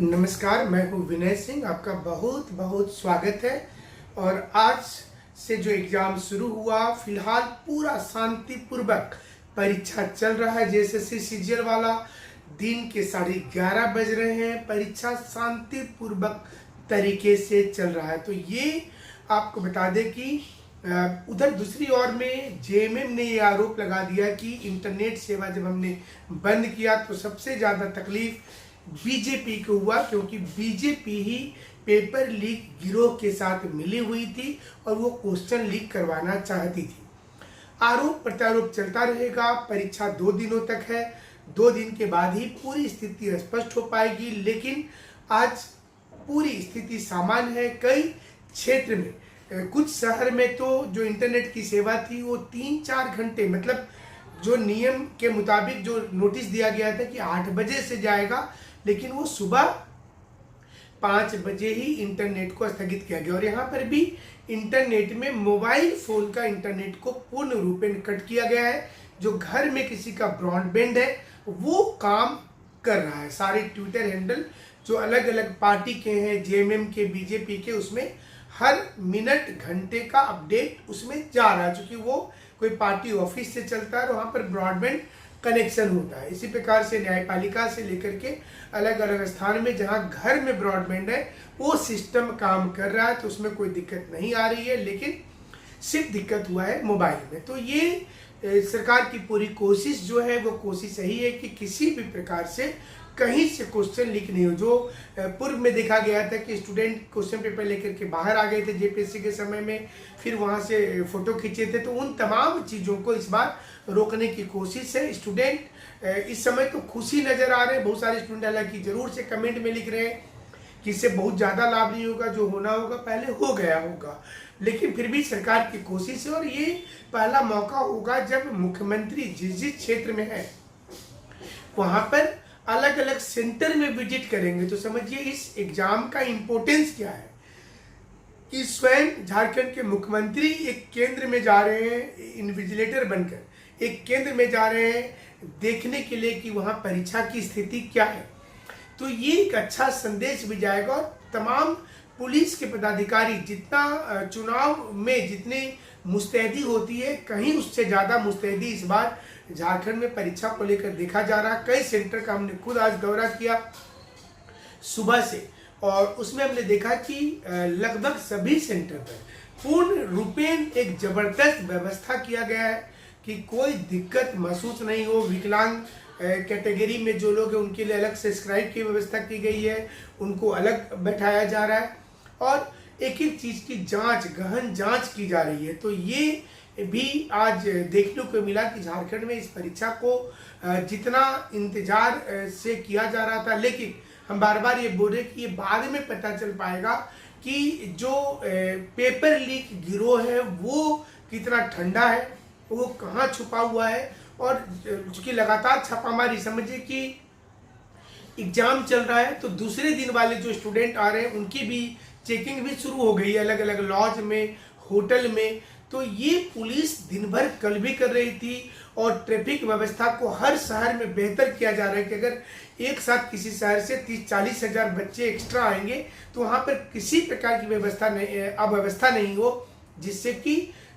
नमस्कार, मैं हूँ विनय सिंह। आपका बहुत बहुत स्वागत है। और आज से जो एग्ज़ाम शुरू हुआ, फिलहाल पूरा शांतिपूर्वक परीक्षा चल रहा है। जेएसएससी सीजीएल वाला दिन के 11:30 बज रहे हैं। परीक्षा शांतिपूर्वक तरीके से चल रहा है। तो ये आपको बता दें कि उधर दूसरी ओर में जेएमएम ने ये आरोप लगा दिया कि इंटरनेट सेवा जब हमने बंद किया तो सबसे ज़्यादा तकलीफ बीजेपी को हुआ, क्योंकि बीजेपी ही पेपर लीक गिरोह के साथ मिली हुई थी और वो क्वेश्चन लीक करवाना चाहती थी। आरोप प्रत्यारोप चलता रहेगा। परीक्षा 2 दिनों तक है। 2 दिन के बाद ही पूरी स्थिति स्पष्ट हो पाएगी, लेकिन आज पूरी स्थिति सामान्य है। कई क्षेत्र में, कुछ शहर में तो जो इंटरनेट की सेवा थी वो 3-4 घंटे, मतलब जो नियम के मुताबिक जो नोटिस दिया गया था कि 8 बजे से जाएगा, लेकिन वो सुबह 5 बजे ही इंटरनेट को स्थगित किया गया। और यहाँ पर भी इंटरनेट में मोबाइल फोन का इंटरनेट को पूर्ण रूपेण कट किया गया है। जो घर में किसी का ब्रॉडबैंड है वो काम कर रहा है। सारे ट्विटर हैंडल जो अलग अलग पार्टी के हैं, जेएमएम के, बीजेपी के, उसमें हर मिनट घंटे का अपडेट उसमें जा रहा है, क्योंकि वो कोई पार्टी ऑफिस से चलता है और वहाँ पर ब्रॉडबैंड कनेक्शन होता है। इसी प्रकार से न्यायपालिका से लेकर के अलग अलग स्थान में जहाँ घर में ब्रॉडबैंड है वो सिस्टम काम कर रहा है, तो उसमें कोई दिक्कत नहीं आ रही है। लेकिन सिर्फ दिक्कत हुआ है मोबाइल में। तो ये सरकार की पूरी कोशिश जो है वो कोशिश यही है कि किसी भी प्रकार से कहीं से क्वेश्चन लीक नहीं हो। जो पूर्व में देखा गया था कि स्टूडेंट क्वेश्चन पेपर लेकर के बाहर आ गए थे जेपीएससी के समय में, फिर वहां से फोटो खींचे थे, तो उन तमाम चीज़ों को इस बार रोकने की कोशिश है। स्टूडेंट इस समय तो खुशी नज़र आ रहे हैं। बहुत सारे स्टूडेंट हालांकि ज़रूर से कमेंट में लिख रहे हैं कि इससे बहुत ज़्यादा लाभ नहीं होगा, जो होना होगा पहले हो गया होगा, लेकिन फिर भी सरकार की कोशिश है। और ये पहला मौका होगा जब मुख्यमंत्री जिस जिस क्षेत्र में है वहाँ पर अलग अलग सेंटर में विजिट करेंगे। तो समझिए इस एग्जाम का इम्पोर्टेंस क्या है कि स्वयं झारखंड के मुख्यमंत्री एक केंद्र में जा रहे हैं, इन्विजिलेटर बनकर एक केंद्र में जा रहे हैं देखने के लिए कि वहाँ परीक्षा की स्थिति क्या है। तो ये एक अच्छा संदेश भी जाएगा। और तमाम पुलिस के पदाधिकारी, जितना चुनाव में जितनी मुस्तैदी होती है, कहीं उससे ज़्यादा मुस्तैदी इस बार झारखंड में परीक्षा को लेकर देखा जा रहा है। कई सेंटर का हमने खुद आज दौरा किया सुबह से, और उसमें हमने देखा कि लगभग सभी सेंटर पर पूर्ण रूपेण एक जबरदस्त व्यवस्था किया गया है कि कोई दिक्कत महसूस नहीं हो। विकलांग कैटेगरी में जो लोग हैं उनके लिए अलग से स्क्राइब की व्यवस्था की गई है, उनको अलग बैठाया जा रहा है और एक एक चीज़ की जांच, गहन जांच की जा रही है। तो ये भी आज देखने को मिला कि झारखंड में इस परीक्षा को जितना इंतजार से किया जा रहा था, लेकिन हम बार बार ये बोल रहे कि ये बाद में पता चल पाएगा कि जो पेपर लीक गिरोह है वो कितना ठंडा है, वो कहाँ छुपा हुआ है। और चूंकि लगातार छापामारी, समझिए कि एग्जाम चल रहा है तो दूसरे दिन वाले जो स्टूडेंट आ रहे हैं उनकी भी चेकिंग भी शुरू हो गई है अलग अलग लॉज में, होटल में। तो ये पुलिस दिन भर कल भी कर रही थी और ट्रैफिक व्यवस्था को हर शहर में बेहतर किया जा रहा है कि अगर एक साथ किसी शहर से 30-40 हज़ार बच्चे एक्स्ट्रा आएंगे तो वहाँ पर किसी प्रकार की व्यवस्था नहीं, अव्यवस्था नहीं हो जिससे कि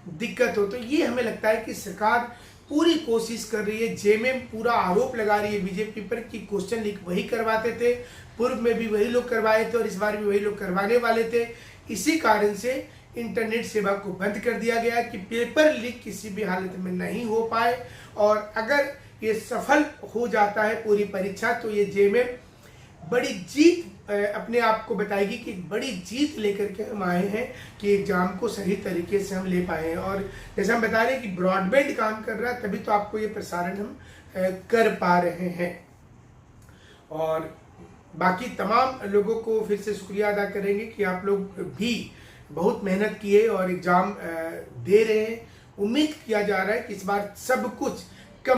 दिक्कत हो। तो ये हमें लगता है कि सरकार पूरी कोशिश कर रही है। जेएमएम पूरा आरोप लगा रही है बीजेपी पर कि क्वेश्चन लीक वही करवाते थे, पूर्व में भी वही लोग करवाए थे और इस बार भी वही लोग करवाने वाले थे। इसी कारण से इंटरनेट सेवा को बंद कर दिया गया कि पेपर लीक किसी भी हालत में नहीं हो पाए। और अगर ये सफल हो जाता है पूरी परीक्षा तो ये जेएमएम बड़ी जीत अपने आप को बताएगी कि एक बड़ी जीत लेकर के हम आए हैं कि एग्जाम को सही तरीके से हम ले पाए हैं। और जैसे हम बता रहे हैं कि ब्रॉडबैंड काम कर रहा है, तभी तो आपको ये प्रसारण हम कर पा रहे हैं। और बाकी तमाम लोगों को फिर से शुक्रिया अदा करेंगे कि आप लोग भी बहुत मेहनत किए और एग्ज़ाम दे रहे हैं। उम्मीद किया जा रहा है कि इस बार सब कुछ